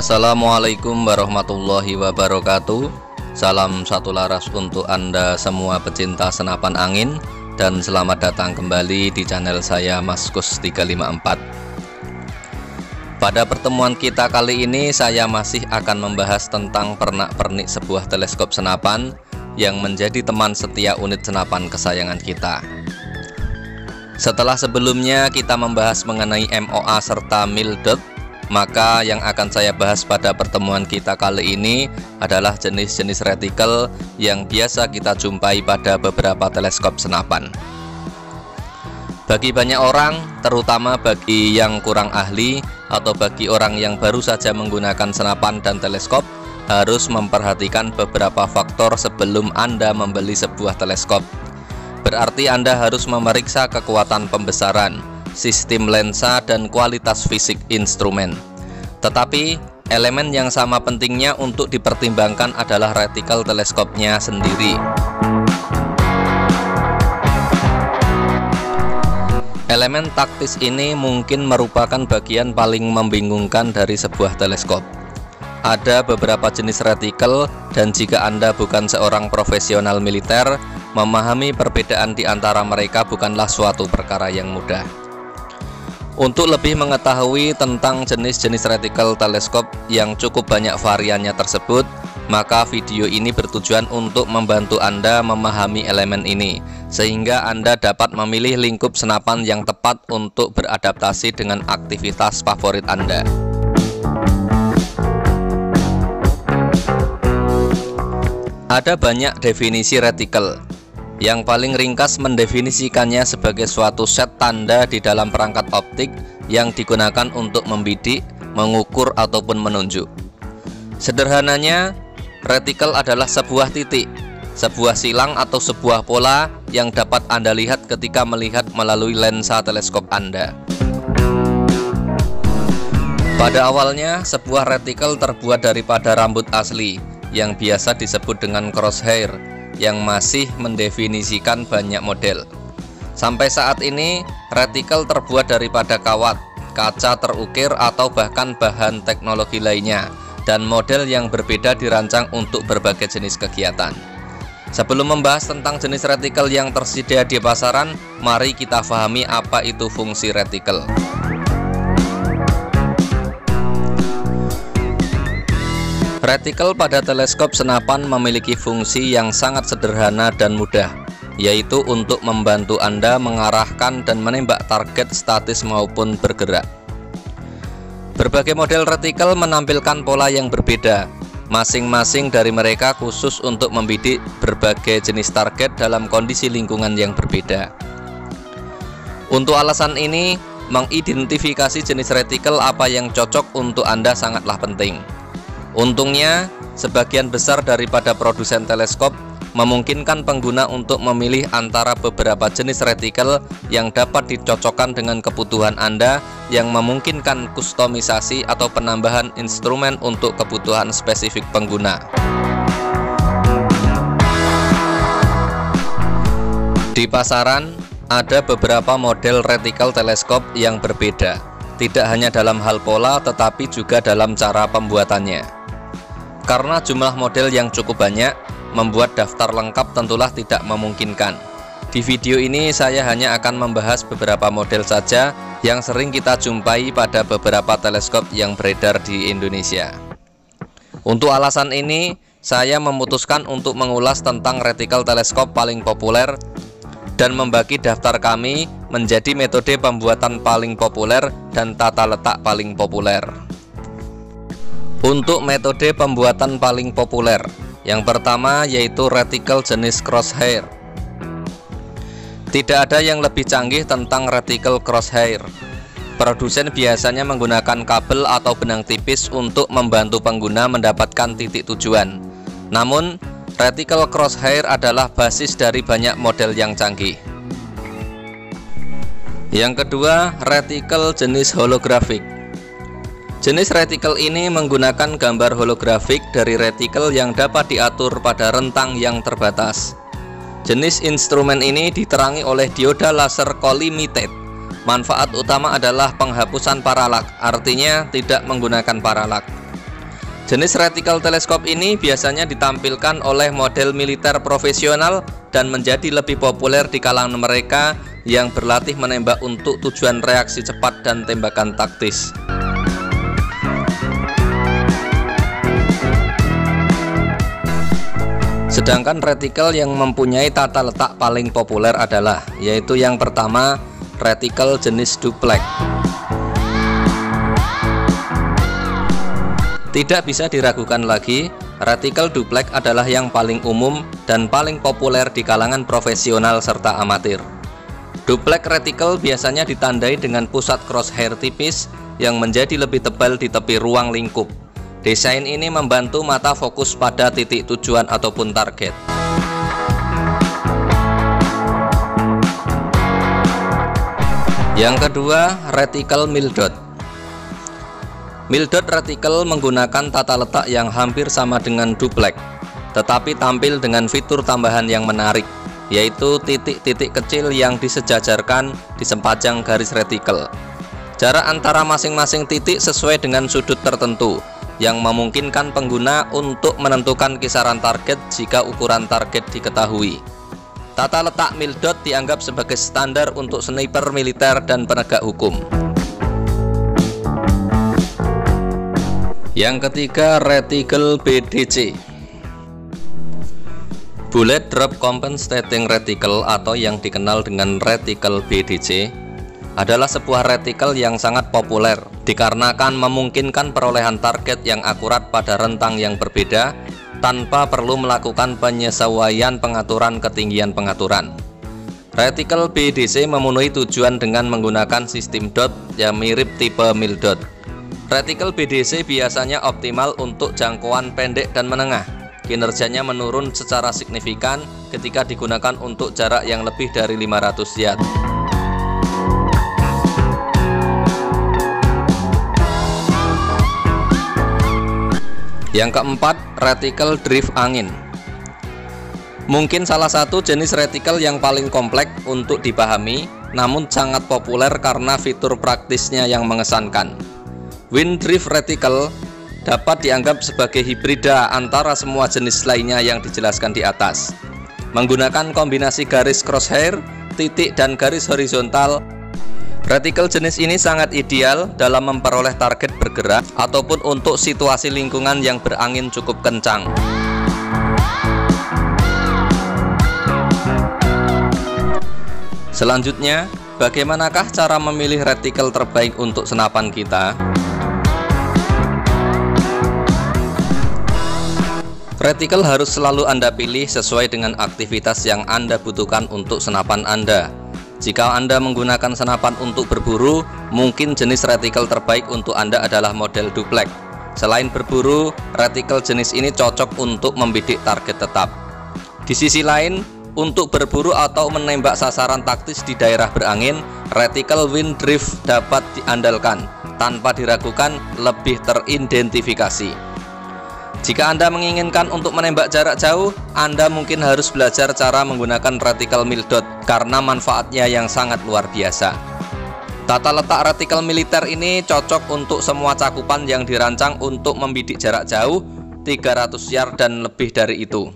Assalamualaikum warahmatullahi wabarakatuh. Salam satu laras untuk Anda semua pecinta senapan angin, dan selamat datang kembali di channel saya Maskus 354. Pada pertemuan kita kali ini saya masih akan membahas tentang pernak-pernik sebuah teleskop senapan yang menjadi teman setia unit senapan kesayangan kita. Setelah sebelumnya kita membahas mengenai MOA serta mil dot, maka yang akan saya bahas pada pertemuan kita kali ini adalah jenis-jenis retikel yang biasa kita jumpai pada beberapa teleskop senapan. Bagi banyak orang, terutama bagi yang kurang ahli atau bagi orang yang baru saja menggunakan senapan dan teleskop, harus memperhatikan beberapa faktor sebelum Anda membeli sebuah teleskop. Berarti Anda harus memeriksa kekuatan pembesaran, sistem lensa, dan kualitas fisik instrumen. Tetapi elemen yang sama pentingnya untuk dipertimbangkan adalah retikel teleskopnya sendiri. Elemen taktis ini mungkin merupakan bagian paling membingungkan dari sebuah teleskop. Ada beberapa jenis retikel, dan jika Anda bukan seorang profesional militer, memahami perbedaan di antara mereka bukanlah suatu perkara yang mudah. Untuk lebih mengetahui tentang jenis-jenis retikel teleskop yang cukup banyak variannya tersebut, maka video ini bertujuan untuk membantu Anda memahami elemen ini, sehingga Anda dapat memilih lingkup senapan yang tepat untuk beradaptasi dengan aktivitas favorit Anda. Ada banyak definisi retikel. Yang paling ringkas mendefinisikannya sebagai suatu set tanda di dalam perangkat optik yang digunakan untuk membidik, mengukur, ataupun menunjuk. Sederhananya, retikel adalah sebuah titik, sebuah silang atau sebuah pola yang dapat Anda lihat ketika melihat melalui lensa teleskop Anda. Pada awalnya, sebuah retikel terbuat daripada rambut asli yang biasa disebut dengan crosshair, yang masih mendefinisikan banyak model. Sampai saat ini, retikel terbuat daripada kawat, kaca terukir, atau bahkan bahan teknologi lainnya, dan model yang berbeda dirancang untuk berbagai jenis kegiatan. Sebelum membahas tentang jenis retikel yang tersedia di pasaran, mari kita pahami apa itu fungsi retikel. Retikel pada teleskop senapan memiliki fungsi yang sangat sederhana dan mudah, yaitu untuk membantu Anda mengarahkan dan menembak target statis maupun bergerak. Berbagai model retikel menampilkan pola yang berbeda, masing-masing dari mereka khusus untuk membidik berbagai jenis target dalam kondisi lingkungan yang berbeda. Untuk alasan ini, mengidentifikasi jenis retikel apa yang cocok untuk Anda sangatlah penting. Untungnya, sebagian besar daripada produsen teleskop memungkinkan pengguna untuk memilih antara beberapa jenis retikel yang dapat dicocokkan dengan kebutuhan Anda, yang memungkinkan kustomisasi atau penambahan instrumen untuk kebutuhan spesifik pengguna. Di pasaran, ada beberapa model retikel teleskop yang berbeda, tidak hanya dalam hal pola tetapi juga dalam cara pembuatannya. Karena jumlah model yang cukup banyak, membuat daftar lengkap tentulah tidak memungkinkan. Di video ini saya hanya akan membahas beberapa model saja yang sering kita jumpai pada beberapa teleskop yang beredar di Indonesia. Untuk alasan ini, saya memutuskan untuk mengulas tentang retikel teleskop paling populer dan membagi daftar kami menjadi metode pembuatan paling populer dan tata letak paling populer. Untuk metode pembuatan paling populer, yang pertama yaitu retikel jenis crosshair. Tidak ada yang lebih canggih tentang retikel crosshair. Produsen biasanya menggunakan kabel atau benang tipis untuk membantu pengguna mendapatkan titik tujuan. Namun, retikel crosshair adalah basis dari banyak model yang canggih. Yang kedua, retikel jenis holografik. Jenis retikel ini menggunakan gambar holografik dari retikel yang dapat diatur pada rentang yang terbatas. Jenis instrumen ini diterangi oleh dioda laser collimated. Manfaat utama adalah penghapusan paralak, artinya tidak menggunakan paralak. Jenis reticle teleskop ini biasanya ditampilkan oleh model militer profesional dan menjadi lebih populer di kalangan mereka yang berlatih menembak untuk tujuan reaksi cepat dan tembakan taktis. Sedangkan reticle yang mempunyai tata letak paling populer adalah, yaitu yang pertama, reticle jenis duplex. Tidak bisa diragukan lagi, reticle duplex adalah yang paling umum dan paling populer di kalangan profesional serta amatir. Duplex reticle biasanya ditandai dengan pusat crosshair tipis yang menjadi lebih tebal di tepi ruang lingkup. Desain ini membantu mata fokus pada titik tujuan ataupun target. Yang kedua, reticle mildot. Mildot reticle menggunakan tata letak yang hampir sama dengan duplex, tetapi tampil dengan fitur tambahan yang menarik, yaitu titik-titik kecil yang disejajarkan di sepanjang garis reticle. Jarak antara masing-masing titik sesuai dengan sudut tertentu, yang memungkinkan pengguna untuk menentukan kisaran target jika ukuran target diketahui. Tata letak mildot dianggap sebagai standar untuk sniper militer dan penegak hukum. Yang ketiga, reticle BDC. Bullet Drop Compensating Reticle atau yang dikenal dengan reticle BDC adalah sebuah reticle yang sangat populer dikarenakan memungkinkan perolehan target yang akurat pada rentang yang berbeda tanpa perlu melakukan penyesuaian pengaturan ketinggian pengaturan. Reticle BDC memenuhi tujuan dengan menggunakan sistem dot yang mirip tipe mildot. Reticle BDC biasanya optimal untuk jangkauan pendek dan menengah. Kinerjanya menurun secara signifikan ketika digunakan untuk jarak yang lebih dari 500 yard. Yang keempat, reticle drift angin. Mungkin salah satu jenis reticle yang paling kompleks untuk dipahami, namun sangat populer karena fitur praktisnya yang mengesankan. Wind drift reticle dapat dianggap sebagai hibrida antara semua jenis lainnya yang dijelaskan di atas. Menggunakan kombinasi garis crosshair, titik, dan garis horizontal, reticle jenis ini sangat ideal dalam memperoleh target bergerak ataupun untuk situasi lingkungan yang berangin cukup kencang. Selanjutnya, bagaimanakah cara memilih reticle terbaik untuk senapan kita? Reticle harus selalu Anda pilih sesuai dengan aktivitas yang Anda butuhkan untuk senapan Anda. Jika Anda menggunakan senapan untuk berburu, mungkin jenis reticle terbaik untuk Anda adalah model duplex. Selain berburu, reticle jenis ini cocok untuk membidik target tetap. Di sisi lain, untuk berburu atau menembak sasaran taktis di daerah berangin, reticle wind drift dapat diandalkan, tanpa diragukan lebih teridentifikasi. Jika Anda menginginkan untuk menembak jarak jauh, Anda mungkin harus belajar cara menggunakan reticle mildot karena manfaatnya yang sangat luar biasa. Tata letak reticle militer ini cocok untuk semua cakupan yang dirancang untuk membidik jarak jauh 300 yard dan lebih dari itu.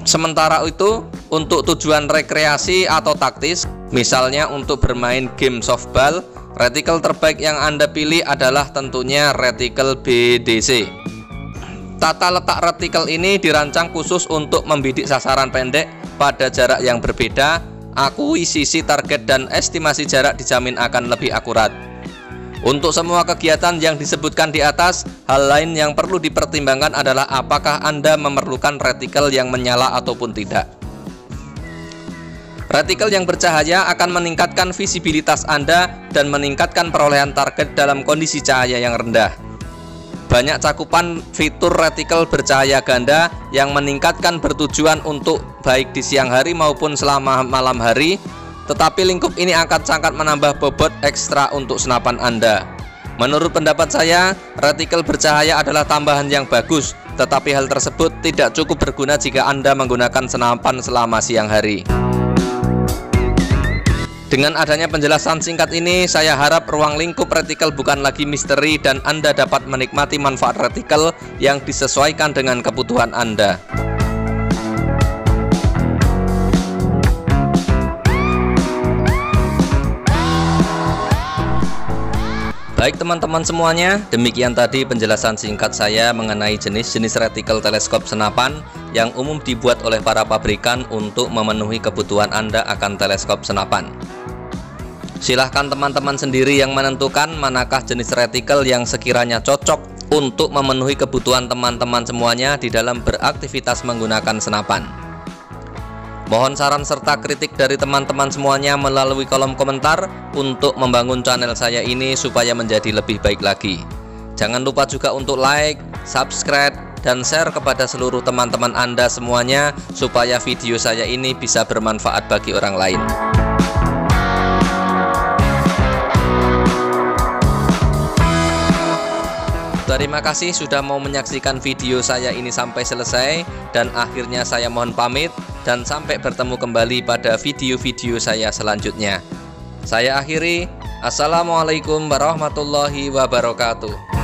Sementara itu, untuk tujuan rekreasi atau taktis, misalnya untuk bermain game softball, reticle terbaik yang Anda pilih adalah tentunya reticle BDC. Tata letak reticle ini dirancang khusus untuk membidik sasaran pendek pada jarak yang berbeda. Akuisisi target dan estimasi jarak dijamin akan lebih akurat. Untuk semua kegiatan yang disebutkan di atas, hal lain yang perlu dipertimbangkan adalah apakah Anda memerlukan reticle yang menyala ataupun tidak. Reticle yang bercahaya akan meningkatkan visibilitas Anda dan meningkatkan perolehan target dalam kondisi cahaya yang rendah. Banyak cakupan fitur reticle bercahaya ganda yang meningkatkan bertujuan untuk baik di siang hari maupun selama malam hari, tetapi lingkup ini akan sangat menambah bobot ekstra untuk senapan Anda. Menurut pendapat saya, reticle bercahaya adalah tambahan yang bagus, tetapi hal tersebut tidak cukup berguna jika Anda menggunakan senapan selama siang hari. Dengan adanya penjelasan singkat ini, saya harap ruang lingkup retikel bukan lagi misteri dan Anda dapat menikmati manfaat retikel yang disesuaikan dengan kebutuhan Anda. Baik teman-teman semuanya, demikian tadi penjelasan singkat saya mengenai jenis-jenis retikel teleskop senapan yang umum dibuat oleh para pabrikan untuk memenuhi kebutuhan Anda akan teleskop senapan. Silahkan teman-teman sendiri yang menentukan manakah jenis retikel yang sekiranya cocok untuk memenuhi kebutuhan teman-teman semuanya di dalam beraktivitas menggunakan senapan. Mohon saran serta kritik dari teman-teman semuanya melalui kolom komentar untuk membangun channel saya ini supaya menjadi lebih baik lagi. Jangan lupa juga untuk like, subscribe, dan share kepada seluruh teman-teman Anda semuanya supaya video saya ini bisa bermanfaat bagi orang lain. Terima kasih sudah mau menyaksikan video saya ini sampai selesai, dan akhirnya saya mohon pamit dan sampai bertemu kembali pada video-video saya selanjutnya. Saya akhiri, Assalamualaikum warahmatullahi wabarakatuh.